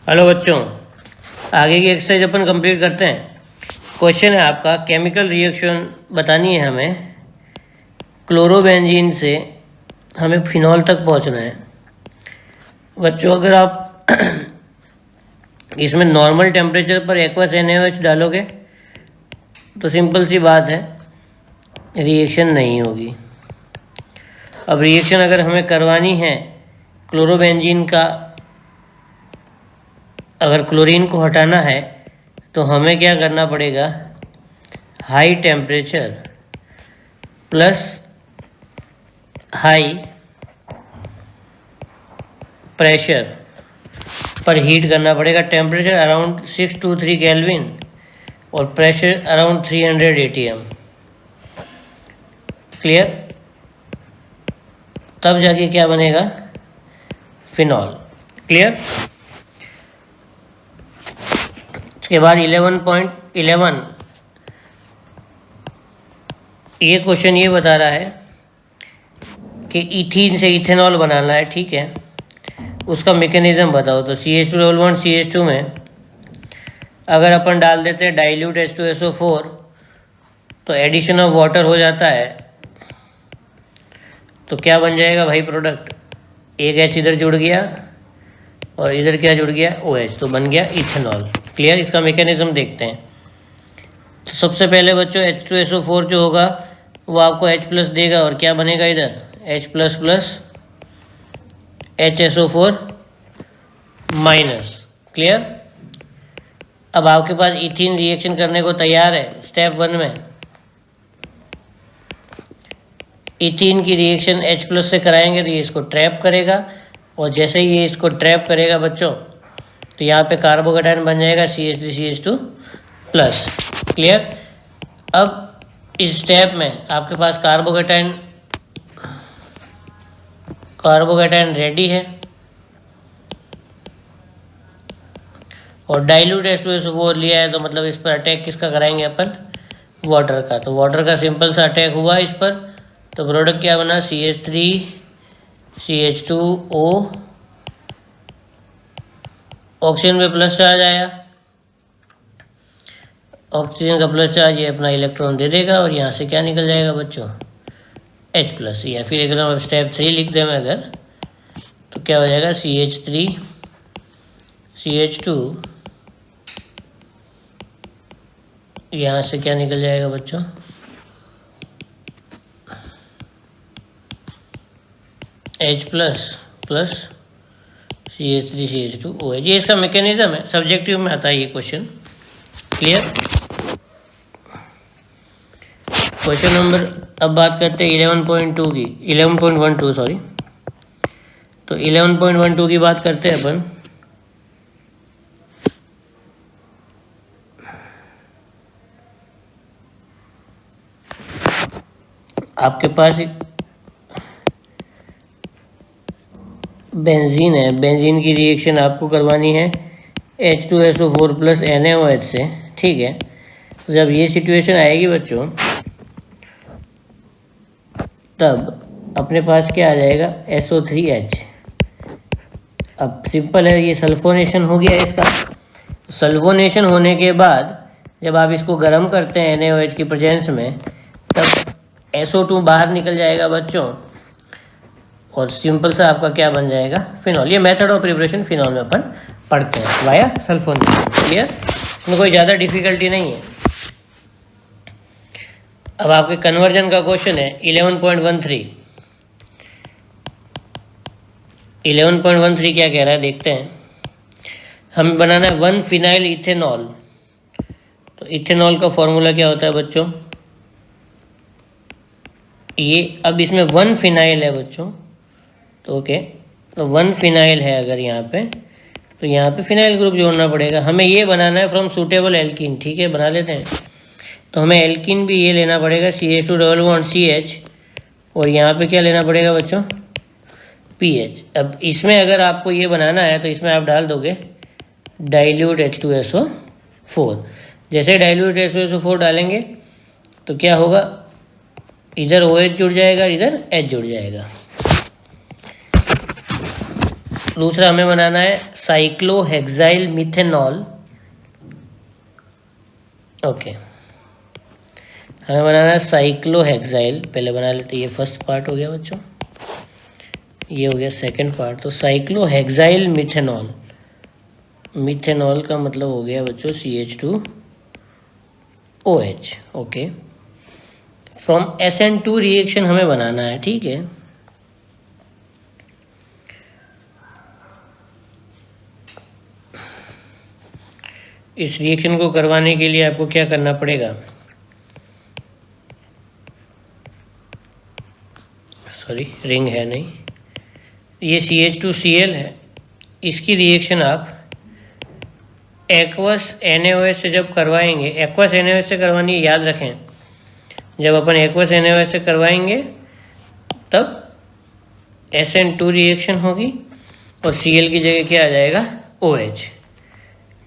Hello बच्चों, आगे की एक्सरसाइज अपन कंप्लीट करते हैं। क्वेश्चन है आपका, केमिकल रिएक्शन बतानी है हमें। क्लोरोबेंजीन से हमें फिनॉल तक पहुंचना है। बच्चों, अगर आप इसमें नॉर्मल टेम्परेचर पर एक्वस NaOH डालोगे तो सिंपल सी बात है, रिएक्शन नहीं होगी। अब रिएक्शन अगर हमें करवानी है क्लोरोबेंजीन का, अगर क्लोरीन को हटाना है तो हमें क्या करना पड़ेगा, high temperature plus high pressure पर हीट करना पड़ेगा। टेम्परेचर अराउंड 623 केल्विन और प्रेशर अराउंड 300 ATM। क्लियर? तब जाके क्या बनेगा, फिनॉल। क्लियर? इसके बाद 11.11 ये क्वेश्चन ये बता रहा है कि इथीन से इथेनॉल बनाना है। ठीक है, उसका मैकेनिज्म बताओ। तो CH2 CH2 में अगर अपन डाल देते हैं डाइल्यूट H2SO4 तो एडिशन ऑफ वाटर हो जाता है। तो क्या बन जाएगा भाई प्रोडक्ट, एक H इधर जुड़ गया और इधर क्या जुड़ गया, OH, तो बन गया इथेनॉल। क्लियर? इसका मैकेनिज्म देखते हैं। तो सबसे पहले बच्चों H2SO4 जो होगा वो आपको H+ देगा और क्या बनेगा इधर, H++ HSO4 माइनस। क्लियर? अब आपके पास इथीन रिएक्शन करने को तैयार है। स्टेप 1 में इथीन की रिएक्शन H+ से कराएंगे तो ये इसको ट्रैप करेगा, और जैसे ही ये इसको ट्रैप करेगा बच्चों तो यहाँ पे कार्बोकेटायन बन जाएगा CH3CH2+। क्लियर? अब इस स्टेप में आपके पास कार्बोकेटायन रेडी है और डाइल्यूट H2SO4 लिया है, तो मतलब इस पर अटैक किसका कराएंगे अपन, वाटर का। तो वाटर का सिंपल सा अटैक हुआ इस पर, तो प्रोडक्ट क्या बना, CH3CH2O, ऑक्सीजन पे प्लस चार्ज आया, ऑक्सीजन का प्लस चार्ज ये अपना इलेक्ट्रॉन दे देगा और यहाँ से क्या निकल जाएगा बच्चों, H+। या फिर एकदम स्टेप 3 लिख दें मैं अगर, तो क्या हो जाएगा, CH3CH2, यहाँ से क्या निकल जाएगा बच्चों, H+ प्लस CH3CH2OH। ये इसका मैकेनिज्म है, सब्जेक्टिव में आता है ये क्वेश्चन। क्लियर? क्वेश्चन नंबर, अब बात करते हैं 11.2 की, 11.12 सॉरी। तो 11.12 की बात करते हैं अपन। आपके पास एक बेंजीन है, बेंजीन की रिएक्शन आपको करवानी है H2SO4 प्लस NaOH से। ठीक है, तो जब ये सिचुएशन आएगी बच्चों तब अपने पास क्या आ जाएगा, SO3H। अब सिंपल है, ये सल्फोनेशन हो गया इसका। सल्फोनेशन होने के बाद जब आप इसको गर्म करते हैं NaOH की प्रेजेंस में, तब SO2 बाहर निकल जाएगा बच्चों, और सिंपल सा आपका क्या बन जाएगा, फिनॉल। ये मेथड ऑफ प्रिपरेशन फिनॉल में अपन पढ़ते हैं वाया सल्फोनेशन। क्लियर? इसमें कोई ज़्यादा डिफिकल्टी नहीं है। अब आपके कन्वर्जन का क्वेश्चन है 11.13। 11.13 क्या कह रहा है देखते हैं। हमें बनाना है 1 फिनाइल इथेनॉल। तो इथेनॉल का फॉर्मूला क्या होता है बच्चों, ये अब इसमें 1 फिनाइल है बच्चों, तो ओके, तो 1 फिनाइल है अगर यहाँ पे, तो यहाँ पे फिनाइल ग्रुप जोड़ना पड़ेगा। हमें ये बनाना है फ्रॉम सूटेबल एल्कीन। ठीक है, बना लेते हैं। तो हमें एल्कीन भी ये लेना पड़ेगा, CH2CH, और यहाँ पे क्या लेना पड़ेगा बच्चों, PH। अब इसमें अगर आपको ये बनाना है तो इसमें आप डाल दोगे डाइल्यूट H2SO4। जैसे डाइल्यूट H2SO4 डालेंगे तो क्या होगा, इधर OH जुड़ जाएगा, इधर H जुड़ जाएगा। दूसरा हमें बनाना है साइक्लोहेक्साइल मिथेनॉल। ओके, हमें बनाना है साइक्लोहेक्साइल। पहले बना लेते, ये फर्स्ट पार्ट हो गया बच्चों, ये हो गया सेकंड पार्ट। तो साइक्लोहेक्साइल मिथेनॉल, मिथेनॉल का मतलब हो गया बच्चों CH2OH। Okay, from SN2 reaction हमें बनाना है, ठीक है। इस रिएक्शन को करवाने के लिए आपको क्या करना पड़ेगा, सॉरी रिंग है नहीं, ये CH2Cl है, इसकी रिएक्शन आप एक्वस NaOH से जब करवाएंगे, एक्वस NaOH से करवानी है, याद रखें, जब अपन एक्वस NaOH से करवाएंगे तब SN2 रिएक्शन होगी और Cl की जगह क्या आ जाएगा, OH।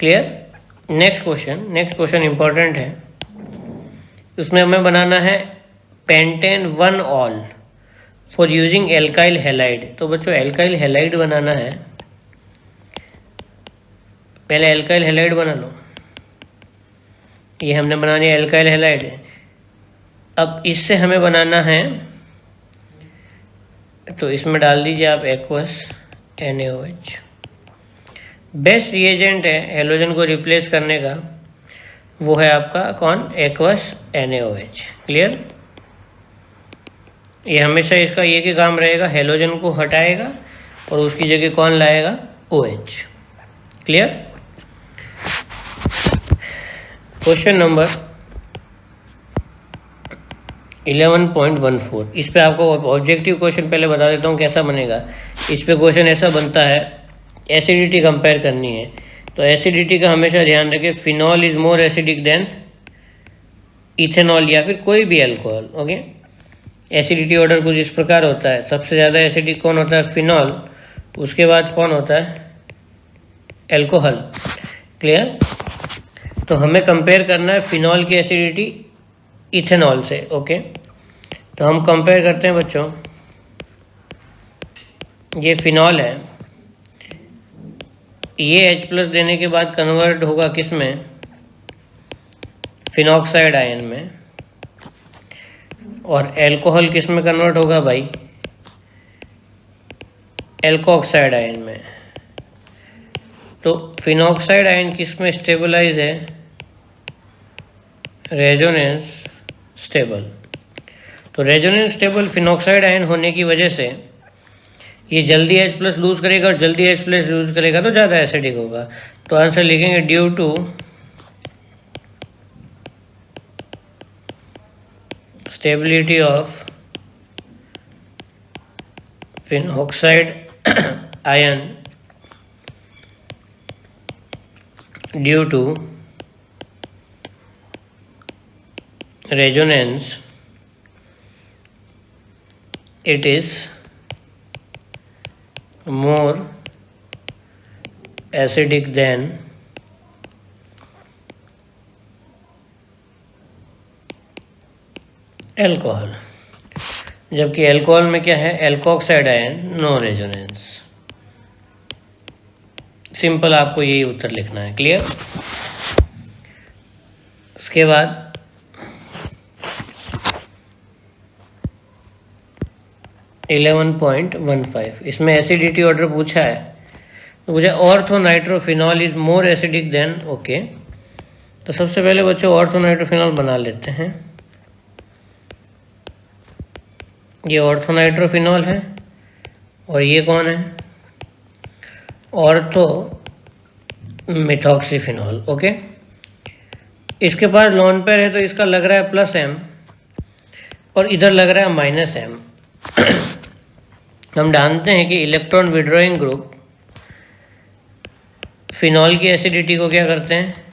Clear. Next question important है, उसमें हमें बनाना है pentane 1 all for using alkyl halide. तो बच्चों एल्काइल हैलाइड बनाना है, पहले एल्काइल हैलाइड बना लो, ये हमने बनानी है एल्काइल हैलाइड। अब इससे हमें बनाना है, तो इसमें डाल दीजिए आप एक्वस NaOH। बेस्ट रिएजेंट है हेलोजन को रिप्लेस करने का, वो है आपका कौन, एक्वस NaOH। क्लियर। ये हमेशा इसका एक ही काम रहेगा, हेलोजन को हटाएगा और उसकी जगह कौन लाएगा, OH। क्लियर। क्वेश्चन नंबर 11.14, इस पे आपको ऑब्जेक्टिव क्वेश्चन पहले बता देता हूँ कैसा बनेगा। इस पे क्वेश्चन ऐसा बनता है, एसिडिटी कंपेयर करनी है, तो एसिडिटी का हमेशा ध्यान रखें, phenol is more acidic then ethanol या फिर कोई भी अल्कोहल। ओके, एसिडिटी ऑर्डर कुछ इस प्रकार होता है, सबसे ज़्यादा एसिडिक कौन होता है, फिनॉल, उसके बाद कौन होता है, अल्कोहल। क्लियर। तो हमें कंपेयर करना है फिनॉल की एसिडिटी इथेनॉल से। ओके, तो हम कंपेयर करते हैं बच्चों, ये फिनॉल है, ये H+ देने के बाद कन्वर्ट होगा किस में, फिनॉक्साइड आयन में, और अल्कोहल किस में कन्वर्ट होगा भाई, एल्कोक्साइड आयन में। तो फिनॉक्साइड आयन किस में स्टेबलाइज है, रेजोनेंस स्टेबल। तो रेजोनेंस स्टेबल फिनॉक्साइड आयन होने की वजह से ये जल्दी H+ लूज करेगा, और जल्दी H+ लूज करेगा तो ज़्यादा एसिडिक होगा। तो आंसर लिखेंगे due to stability of phenoxide ion due to resonance it is more acidic than alcohol. जबकि अल्कोहल में क्या है, alkoxide ion, no resonance. Simple, आपको यही उत्तर लिखना है। क्लियर। उसके बाद 11.15, इसमें एसिडिटी ऑर्डर पूछा है, तो पूछा orthonitrophenol is more acidic then. Okay, तो सबसे पहले बच्चों ऑर्थोनाइट्रोफिनॉल बना लेते हैं। ये ऑर्थोनाइट्रोफिनॉल है और ये कौन है, ऑर्थो मिथॉक्सीफिनॉल। ओके, इसके पास लोन पेयर है तो इसका लग रहा है +M और इधर लग रहा है -M। हम जानते हैं कि इलेक्ट्रॉन विड्रॉइंग ग्रुप फिनॉल की एसिडिटी को क्या करते हैं,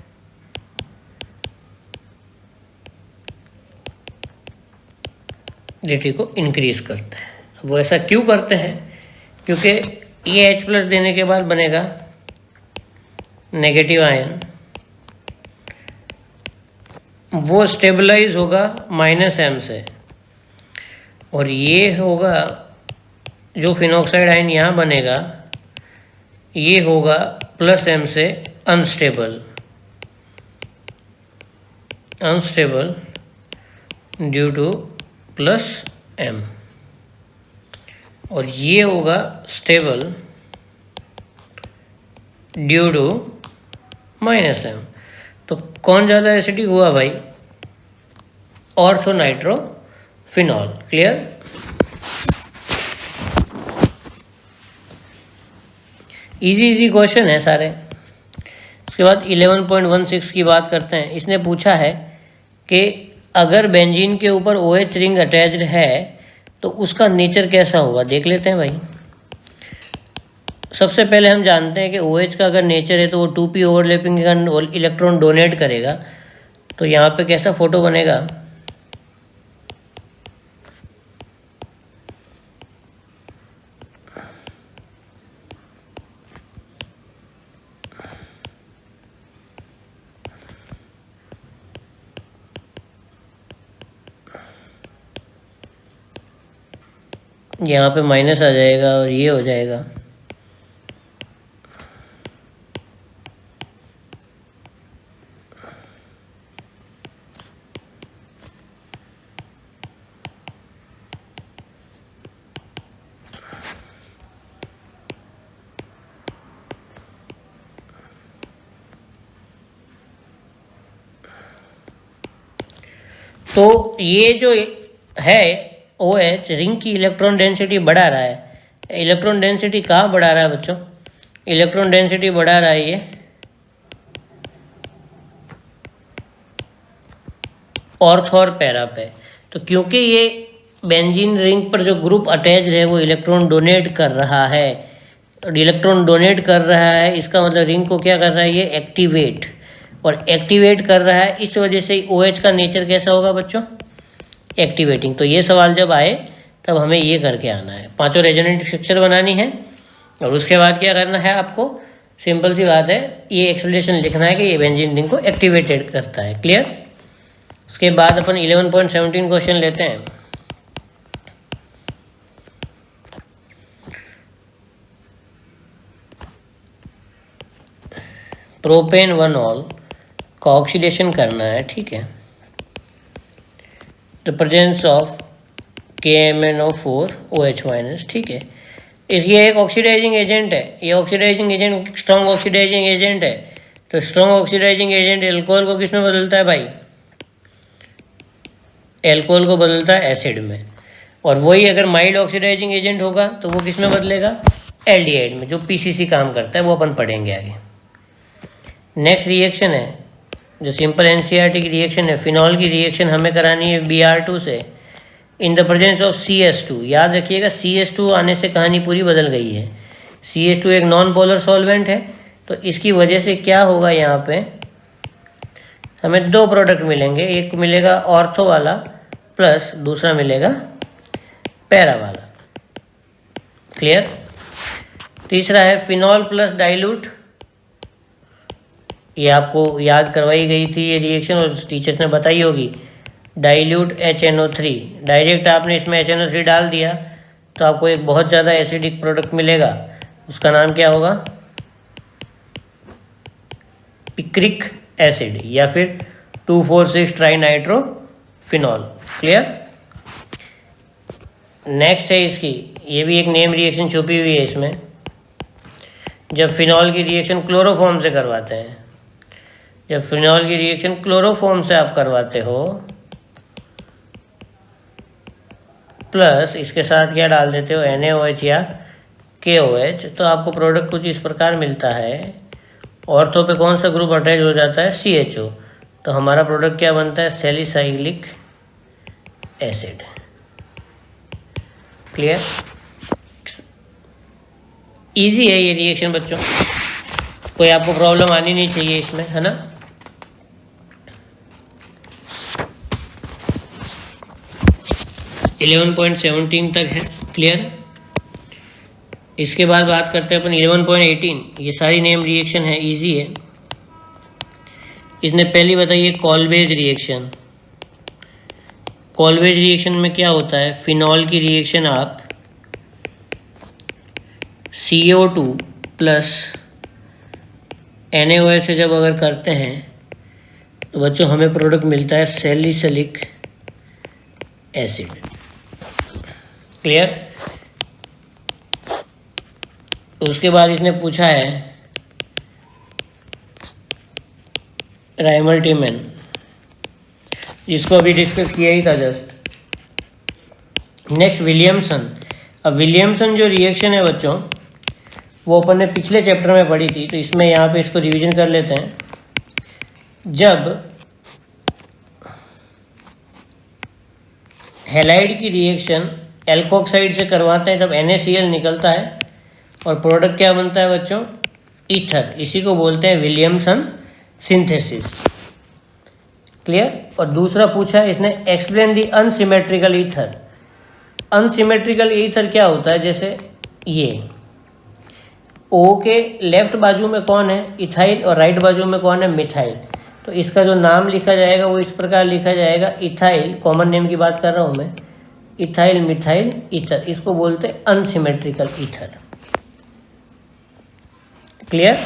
एसिडिटी को इंक्रीज करते हैं। वो ऐसा क्यों करते हैं, क्योंकि ये H+ देने के बाद बनेगा नेगेटिव आयन, वो स्टेबलाइज होगा -M से, और ये होगा जो फिनॉक्साइड आयन यहाँ बनेगा ये होगा प्लस एम से unstable due to plus M, और ये होगा stable due to minus M. तो कौन ज़्यादा एसिडिक हुआ भाई? ऑर्थोनाइट्रोफिनॉल। क्लियर? इजी क्वेश्चन है सारे। उसके बाद 11.16 की बात करते हैं। इसने पूछा है कि अगर बेंजीन के ऊपर OH रिंग अटैच्ड है तो उसका नेचर कैसा होगा, देख लेते हैं भाई। सबसे पहले हम जानते हैं कि OH का अगर नेचर है तो वो 2p ओवरलैपिंग का इलेक्ट्रॉन डोनेट करेगा। तो यहाँ पे कैसा फोटो बनेगा? यहाँ पे माइनस आ जाएगा और ये हो जाएगा। तो ये जो है OH रिंग की इलेक्ट्रॉन डेंसिटी बढ़ा रहा है। इलेक्ट्रॉन डेंसिटी कहाँ बढ़ा रहा है बच्चों? इलेक्ट्रॉन डेंसिटी बढ़ा रहा है ये ऑर्थो और पैरा पे। तो क्योंकि ये बेंजीन रिंग पर जो ग्रुप अटैच है वो इलेक्ट्रॉन डोनेट कर रहा है, और इलेक्ट्रॉन डोनेट कर रहा है इसका मतलब रिंग को क्या कर रहा है? ये एक्टिवेट, और एक्टिवेट कर रहा है। इस वजह से OH का नेचर कैसा होगा बच्चों? एक्टिवेटिंग। तो ये सवाल जब आए तब हमें ये करके आना है, पांचों रेजोनेंट स्ट्रक्चर बनानी है, और उसके बाद क्या करना है आपको? सिंपल सी बात है, ये एक्सप्लेनेशन लिखना है कि ये बेंजीन रिंग को एक्टिवेटेड करता है। क्लियर? उसके बाद अपन 11.17 क्वेश्चन लेते हैं। प्रोपेन 1-ऑल का ऑक्सीडेशन करना है, ठीक है। The presence of KMnO4 OH-, ठीक है। ये एक ऑक्सीडाइजिंग एजेंट है, ये oxidizing agent strong oxidizing agent है। तो स्ट्रॉन्ग ऑक्सीडाइजिंग एजेंट एल्कोहल को किस में बदलता है भाई? एल्कोहल को बदलता है एसिड में। और वही अगर माइल्ड ऑक्सीडाइजिंग एजेंट होगा तो वो किस में बदलेगा? एल्डिहाइड में, जो PCC काम करता है वो अपन पढ़ेंगे आगे। नेक्स्ट रिएक्शन है जो सिंपल NCERT की रिएक्शन है, फिनॉल की रिएक्शन हमें करानी है Br2 से in the presence of CS2। याद रखिएगा CS2 आने से कहानी पूरी बदल गई है। CS2 एक नॉन पोलर सॉल्वेंट है, तो इसकी वजह से क्या होगा? यहाँ पे हमें दो प्रोडक्ट मिलेंगे, एक मिलेगा ऑर्थो वाला प्लस दूसरा मिलेगा पैरा वाला। क्लियर? तीसरा है फिनॉल प्लस डाइल्यूट, ये आपको याद करवाई गई थी ये रिएक्शन और टीचर्स ने बताई होगी। डाइल्यूट HNO3, डायरेक्ट आपने इसमें HNO3 डाल दिया तो आपको एक बहुत ज़्यादा एसिडिक प्रोडक्ट मिलेगा, उसका नाम क्या होगा? पिक्रिक एसिड या फिर 2,4,6 ट्राइनाइट्रोफिनॉल। क्लियर? नेक्स्ट है इसकी, ये भी एक नेम रिएक्शन छुपी हुई है इसमें। जब फिनॉल की रिएक्शन क्लोरोफॉर्म से करवाते हैं, जब फिनॉल की रिएक्शन क्लोरोफॉर्म से आप करवाते हो प्लस इसके साथ क्या डाल देते हो? NaOH या KOH, तो आपको प्रोडक्ट कुछ इस प्रकार मिलता है। ऑर्थो पे कौन सा ग्रुप अटैच हो जाता है? CHO, तो हमारा प्रोडक्ट क्या बनता है? Salicylic acid. क्लियर? इजी है ये रिएक्शन बच्चों, कोई आपको प्रॉब्लम आनी नहीं चाहिए इसमें, है ना। इलेवन 11.17 तक है। क्लियर? इसके बाद बात करते हैं अपन 11.18। ये सारी नेम रिएक्शन है, इजी है। इसने पहली बताइए कॉल्वेज रिएक्शन। कॉल्वेज रिएक्शन में क्या होता है? फिनॉल की रिएक्शन आप CO2 प्लस NaOH से जब अगर करते हैं तो बच्चों हमें प्रोडक्ट मिलता है सैलिसिलिक एसिड। क्लियर। तो उसके बाद इसने पूछा है राइमल्टीमैन, जिसको अभी डिस्कस किया ही था जस्ट। Next Williamson. अब विलियमसन जो रिएक्शन है बच्चों वो अपन ने पिछले चैप्टर में पढ़ी थी, तो इसमें यहाँ पे इसको रिवीजन कर लेते हैं। जब हैलाइड की रिएक्शन एल्कोक्साइड से करवाते हैं तब NaCl निकलता है और प्रोडक्ट क्या बनता है बच्चों, ईथर। इसी को बोलते हैं विलियमसन सिंथेसिस। क्लियर। और दूसरा पूछा है इसने explain the unsymmetrical ether. Unsymmetrical ether क्या होता है, जैसे ये O के लेफ्ट बाजू में कौन है, इथाइल, और राइट बाजू में कौन है, मिथाइल। तो इसका जो नाम लिखा जाएगा वो इस प्रकार लिखा जाएगा, इथाइल, कॉमन नेम की बात कर रहा हूँ मैं, इथाइल मिथाइल ईथर। इसको बोलते हैं अनसिमेट्रिकल ईथर। क्लियर।